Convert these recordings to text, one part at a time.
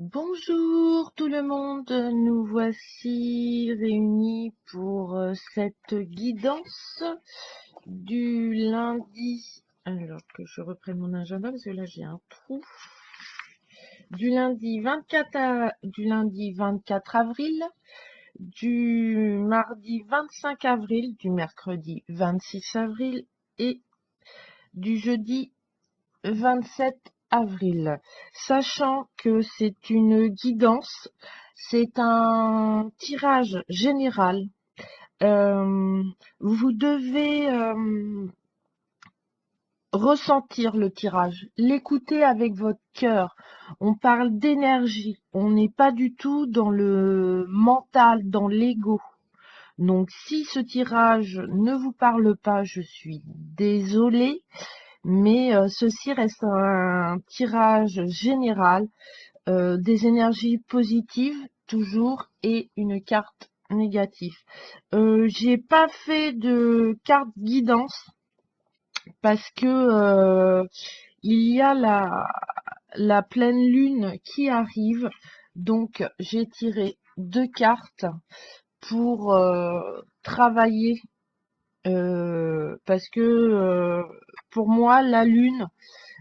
Bonjour tout le monde, nous voici réunis pour cette guidance du lundi. Alors que je reprenne mon agenda parce que là j'ai un trou. Du lundi 24 avril, du mardi 25 avril, du mercredi 26 avril et du jeudi 27 avril, sachant que c'est une guidance, c'est un tirage général. Euh, Vous devez ressentir le tirage, l'écouter avec votre cœur. On parle d'énergie, on n'est pas du tout dans le mental, dans l'ego. Donc si ce tirage ne vous parle pas, je suis désolée. Mais ceci reste un tirage général, des énergies positives toujours et une carte négative. J'ai pas fait de carte guidance parce que il y a la pleine lune qui arrive, donc j'ai tiré deux cartes pour travailler parce que pour moi la lune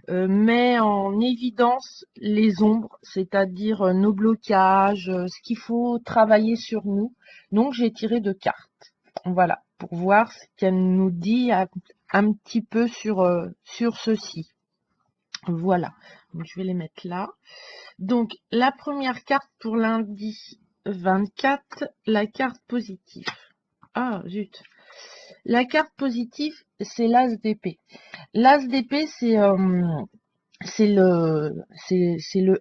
met en évidence les ombres, c'est-à-dire nos blocages, ce qu'il faut travailler sur nous. Donc j'ai tiré deux cartes, voilà, pour voir ce qu'elle nous dit un petit peu sur ceci. Voilà, donc je vais les mettre là. Donc la première carte pour lundi 24, la carte positive. Ah zut. La carte positive, c'est l'as d'épée. L'as d'épée, c'est le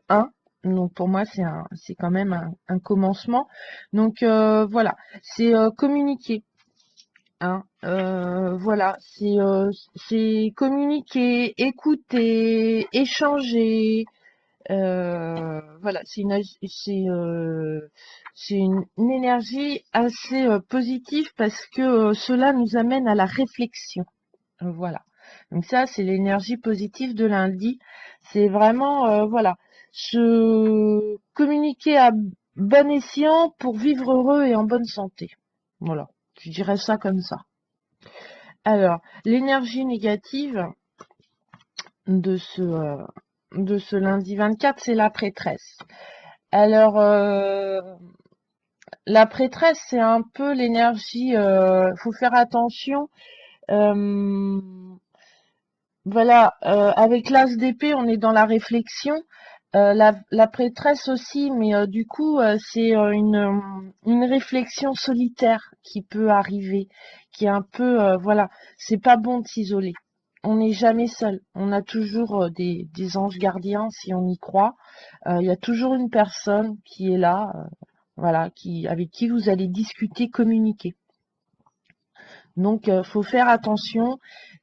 1. Donc pour moi, c'est quand même un commencement. Donc voilà, c'est communiquer. Hein. Voilà, c'est communiquer, écouter, échanger. Voilà, c'est une énergie assez positive parce que cela nous amène à la réflexion. Voilà. Donc ça, c'est l'énergie positive de lundi. C'est vraiment, voilà, se communiquer à bon escient pour vivre heureux et en bonne santé. Voilà, je dirais ça comme ça. Alors, l'énergie négative de ce lundi 24, c'est la prêtresse. Alors, la prêtresse, c'est un peu l'énergie, faut faire attention. Euh, Voilà, avec l'as d'épée, on est dans la réflexion. La prêtresse aussi, mais du coup, c'est une réflexion solitaire qui peut arriver, qui est un peu, voilà, c'est pas bon de s'isoler. On n'est jamais seul. On a toujours des anges gardiens si on y croit. Il y a toujours une personne qui est là, voilà, avec qui vous allez discuter, communiquer. Donc, faut faire attention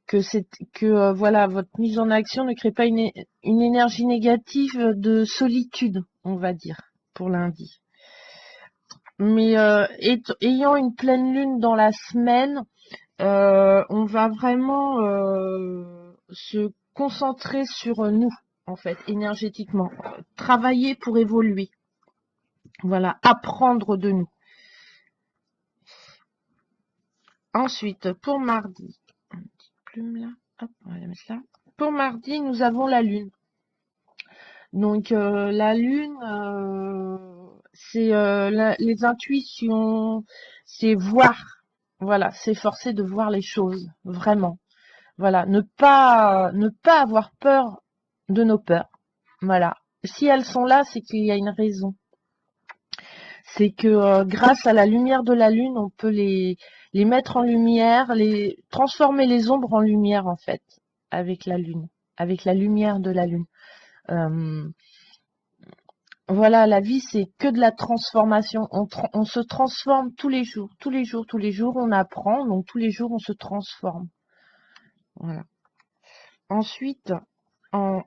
que voilà, votre mise en action ne crée pas une énergie négative de solitude, on va dire, pour lundi. Mais ayant une pleine lune dans la semaine, on va vraiment se concentrer sur nous, en fait, énergétiquement. Travailler pour évoluer. Voilà, apprendre de nous. Ensuite, pour mardi, une petite plume là, hop, on va la mettre là. Pour mardi, nous avons la lune. Donc la lune, c'est les intuitions, c'est voir. Voilà, c'est forcer de voir les choses, vraiment. Voilà, ne pas avoir peur de nos peurs. Voilà. Si elles sont là, c'est qu'il y a une raison. C'est que grâce à la lumière de la lune, on peut les mettre en lumière, les transformer les ombres en lumière en fait, avec la lune, avec la lumière de la lune. Euh, Voilà, la vie, c'est que de la transformation. On se transforme tous les jours, tous les jours, tous les jours, on apprend, donc tous les jours, on se transforme. Voilà. Ensuite, en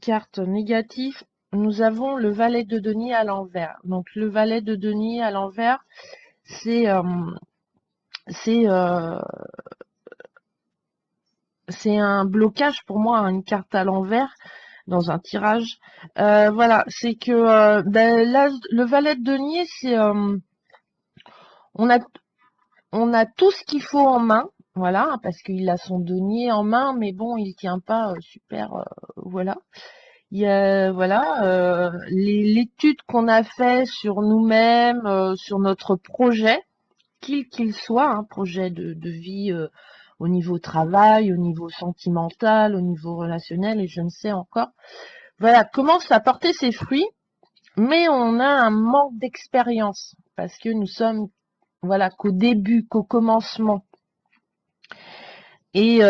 carte négative, nous avons le valet de denier à l'envers. Donc, le valet de denier à l'envers, c'est c'est euh, c'est un blocage pour moi, hein, une carte à l'envers. dans un tirage. Voilà, c'est que ben, là, le valet de denier, c'est on a on a tout ce qu'il faut en main, voilà, parce qu'il a son denier en main, mais bon, il tient pas super, voilà. Il y a, voilà, l'étude qu'on a fait sur nous-mêmes, sur notre projet, quel qu'il soit, un projet de vie au niveau travail, au niveau sentimental, au niveau relationnel, et je ne sais encore. Voilà, commence à porter ses fruits, mais on a un manque d'expérience, parce que nous sommes, voilà, qu'au début, qu'au commencement. Et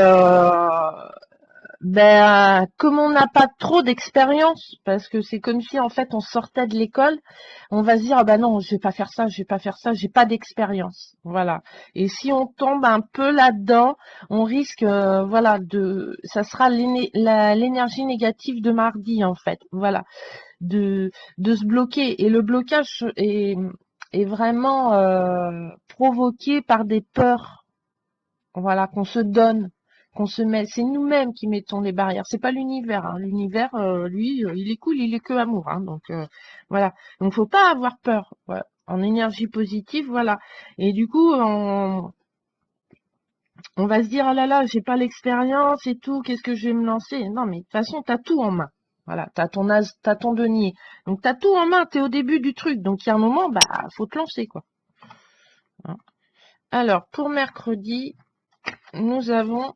ben, comme on n'a pas trop d'expérience, parce que c'est comme si en fait on sortait de l'école, on va se dire ah ben non, je vais pas faire ça, je vais pas faire ça, j'ai pas d'expérience, voilà. Et si on tombe un peu là-dedans, on risque, voilà, ça sera l'énergie négative de mardi en fait, voilà, de se bloquer. Et le blocage est vraiment provoqué par des peurs, voilà, qu'on se donne, qu'on se met. C'est nous-mêmes qui mettons les barrières. C'est pas l'univers, hein. L'univers, lui, il est cool, il est que amour, hein. Donc voilà. Donc faut pas avoir peur. Voilà. En énergie positive, voilà. Et du coup, on va se dire ah là là, j'ai pas l'expérience et tout. Qu'est-ce que je vais me lancer? Non, mais de toute façon, t'as tout en main. Voilà, t'as ton as, t'as ton denier. Donc t'as tout en main. T'es au début du truc. Donc il y a un moment, bah faut te lancer quoi. Hein. Alors pour mercredi, nous avons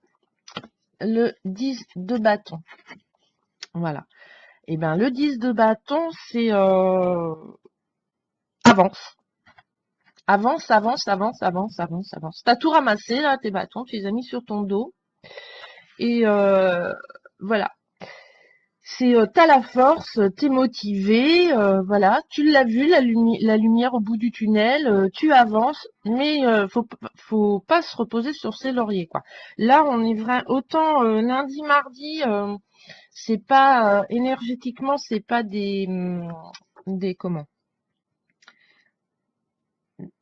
le 10 de bâton. Voilà. Et bien le 10 de bâton, c'est avance. Avance, avance, avance, avance, avance, avance. T'as tout ramassé là, tes bâtons, tu les as mis sur ton dos. Et voilà. C'est t'as la force, t'es motivé, voilà, tu l'as vu, la lumière au bout du tunnel, tu avances, mais faut pas se reposer sur ses lauriers, quoi. Là, on est vrai, autant lundi, mardi, c'est pas énergétiquement, c'est pas des comment?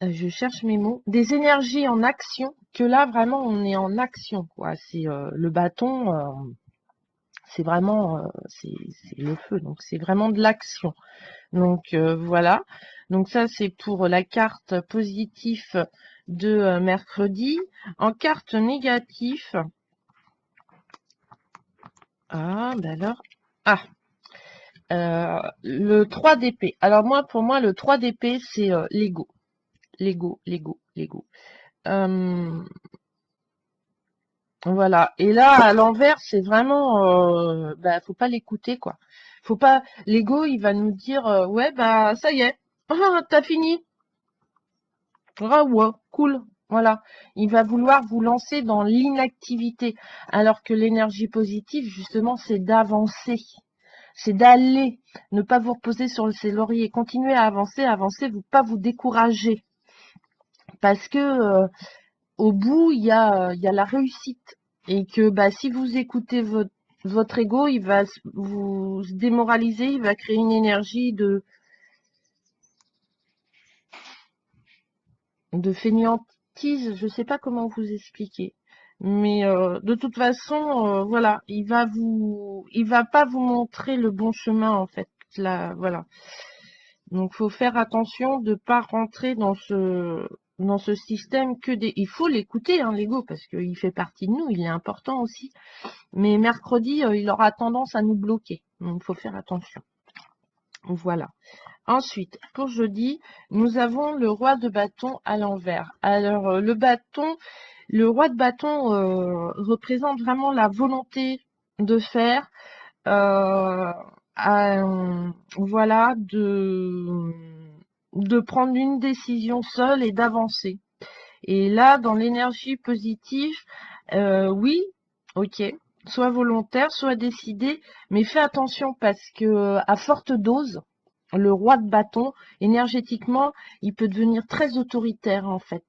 Je cherche mes mots. Des énergies en action. Que là vraiment on est en action, quoi. C'est le bâton, c'est vraiment c'est le feu. Donc c'est vraiment de l'action. Donc voilà. Donc ça c'est pour la carte positive de mercredi. En carte négative. Ah ben alors. Ah. Le 3 d'épée. Alors moi, pour moi, le 3 d'épée, c'est l'ego. L'ego, l'ego, l'ego. Voilà. Et là, à l'envers, c'est vraiment, bah, faut pas l'écouter, quoi. Faut pas, l'ego, il va nous dire, ouais, bah, ça y est, ah, t'as fini. Ah, ouais, cool. Voilà. Il va vouloir vous lancer dans l'inactivité. Alors que l'énergie positive, justement, c'est d'avancer. C'est d'aller, ne pas vous reposer sur ses lauriers, continuer à avancer, avancer, vous pas vous décourager, parce que au bout il y a la réussite et que bah si vous écoutez votre ego, il va vous démoraliser, il va créer une énergie de fainéantise, je sais pas comment vous expliquer. Mais de toute façon, voilà, il va pas vous montrer le bon chemin en fait. Là, voilà. Donc, faut faire attention de pas rentrer dans ce système que des. Il faut l'écouter, hein, l'ego, parce qu'il fait partie de nous, il est important aussi. Mais mercredi, il aura tendance à nous bloquer. Donc, il faut faire attention. Voilà. Ensuite, pour jeudi, nous avons le roi de bâton à l'envers. Alors, le roi de bâton représente vraiment la volonté de faire, euh, voilà, de prendre une décision seule et d'avancer. Et là, dans l'énergie positive, oui, ok, soit volontaire, soit décidé, mais fais attention parce que à forte dose, le roi de bâton, énergétiquement, il peut devenir très autoritaire en fait.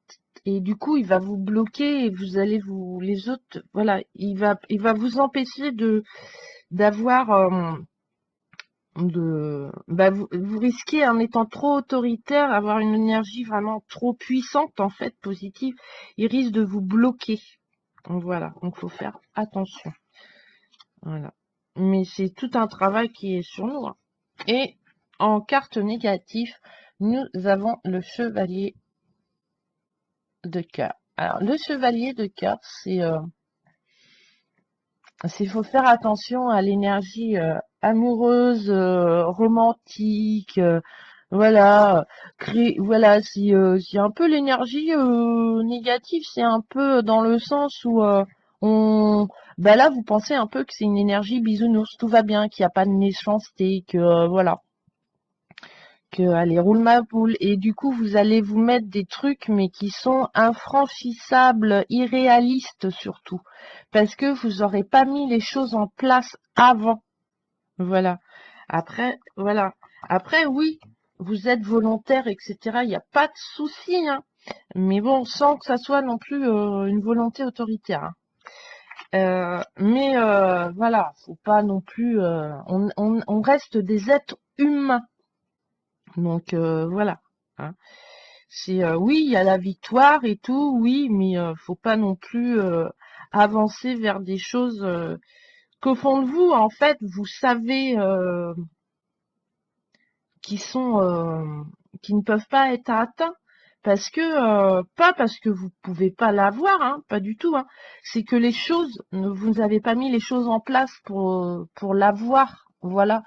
Et du coup, il va vous bloquer et vous allez les autres, voilà, il va vous empêcher d'avoir bah, vous risquez en étant trop autoritaire, avoir une énergie vraiment trop puissante en fait, positive, il risque de vous bloquer. Donc voilà, donc faut faire attention. Voilà. mais c'est tout un travail qui est sur nous, hein. Et en carte négative, nous avons le chevalier de cœur. Alors, le chevalier de cœur, c'est faut faire attention à l'énergie amoureuse, romantique, voilà, voilà, si un peu l'énergie négative, c'est un peu dans le sens où on, bah là, vous pensez un peu que c'est une énergie bisounours, tout va bien, qu'il n'y a pas de méchanceté, que voilà, que allez, roule ma poule, et du coup, vous allez vous mettre des trucs, mais qui sont infranchissables, irréalistes surtout, parce que vous n'aurez pas mis les choses en place avant. Voilà. Après, voilà. Après, oui, vous êtes volontaire, etc. Il n'y a pas de souci, hein. Mais bon, sans que ça soit non plus une volonté autoritaire, hein. Mais voilà, faut pas non plus. On reste des êtres humains. Donc voilà, hein. C'est oui, il y a la victoire et tout, oui, mais faut pas non plus avancer vers des choses qu'au fond de vous, en fait, vous savez qui sont qui ne peuvent pas être atteints. Parce que pas parce que vous pouvez pas l'avoir, hein, pas du tout, hein. C'est que les choses, vous n'avez pas mis les choses en place pour l'avoir. Voilà.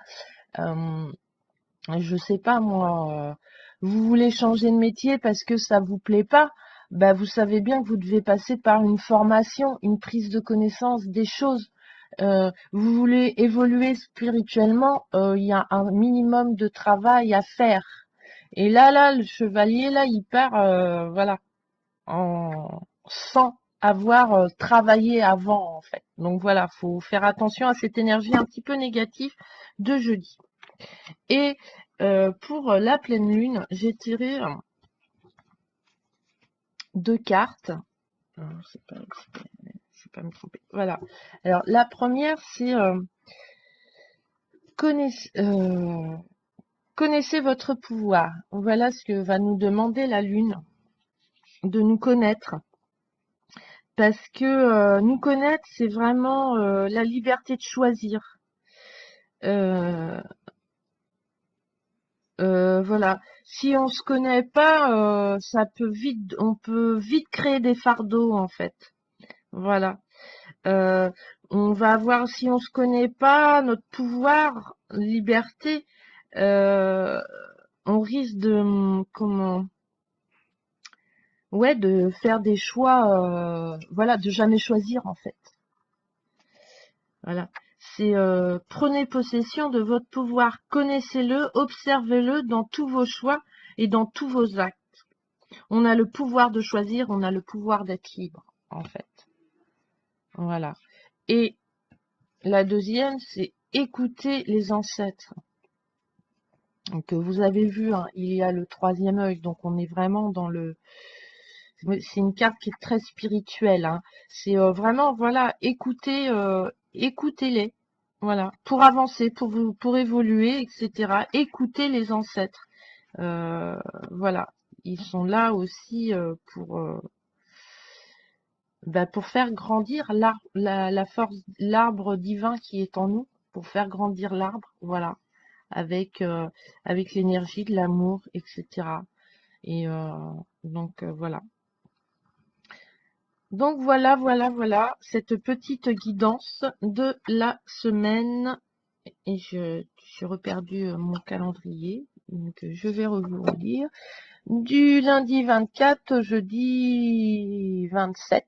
Euh, je sais pas moi, vous voulez changer de métier parce que ça vous plaît pas, bah vous savez bien que vous devez passer par une formation, une prise de connaissance des choses. Vous voulez évoluer spirituellement, il y a un minimum de travail à faire. Et là, le chevalier, là, il part, voilà, sans avoir travaillé avant, en fait. Donc voilà, faut faire attention à cette énergie un petit peu négative de jeudi. Et pour la pleine lune, j'ai tiré deux cartes. Je sais pas me tromper. Voilà. Alors la première, c'est connaissez, connaissez votre pouvoir. Voilà ce que va nous demander la lune, de nous connaître. Parce que nous connaître, c'est vraiment la liberté de choisir. Euh, voilà. Si on se connaît pas, on peut vite créer des fardeaux en fait. Voilà. On va avoir, si on se connaît pas, notre pouvoir, liberté, euh, on risque de, comment, ouais, de faire des choix, voilà, de jamais choisir en fait. Voilà. C'est prenez possession de votre pouvoir, connaissez-le, observez-le dans tous vos choix et dans tous vos actes. On a le pouvoir de choisir, on a le pouvoir d'être libre, en fait. Voilà. Et la deuxième, c'est écouter les ancêtres. Donc, vous avez vu, hein, il y a le troisième œil, donc on est vraiment dans le... C'est une carte qui est très spirituelle, hein. C'est vraiment, voilà, écoutez-les, voilà, pour avancer, pour évoluer, etc. Écoutez les ancêtres. Euh, voilà, ils sont là aussi pour faire grandir la force, l'arbre divin qui est en nous, pour faire grandir l'arbre, voilà, avec, avec l'énergie de l'amour, etc. Et donc voilà. Donc voilà, cette petite guidance de la semaine. Et j'ai reperdu mon calendrier, donc je vais vous relire. Du lundi 24 au jeudi 27,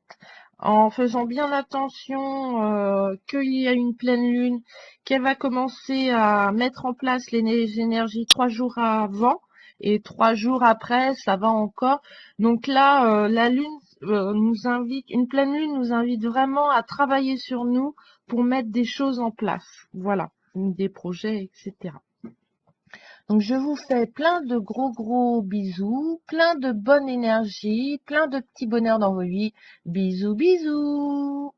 en faisant bien attention qu'il y a une pleine lune, qu'elle va commencer à mettre en place les énergies 3 jours avant et 3 jours après, ça va encore. Donc là, la lune nous invite, une pleine lune nous invite vraiment à travailler sur nous pour mettre des choses en place. Voilà, des projets, etc. Donc je vous fais plein de gros bisous, plein de bonne énergie, plein de petits bonheurs dans vos vies. Bisous bisous.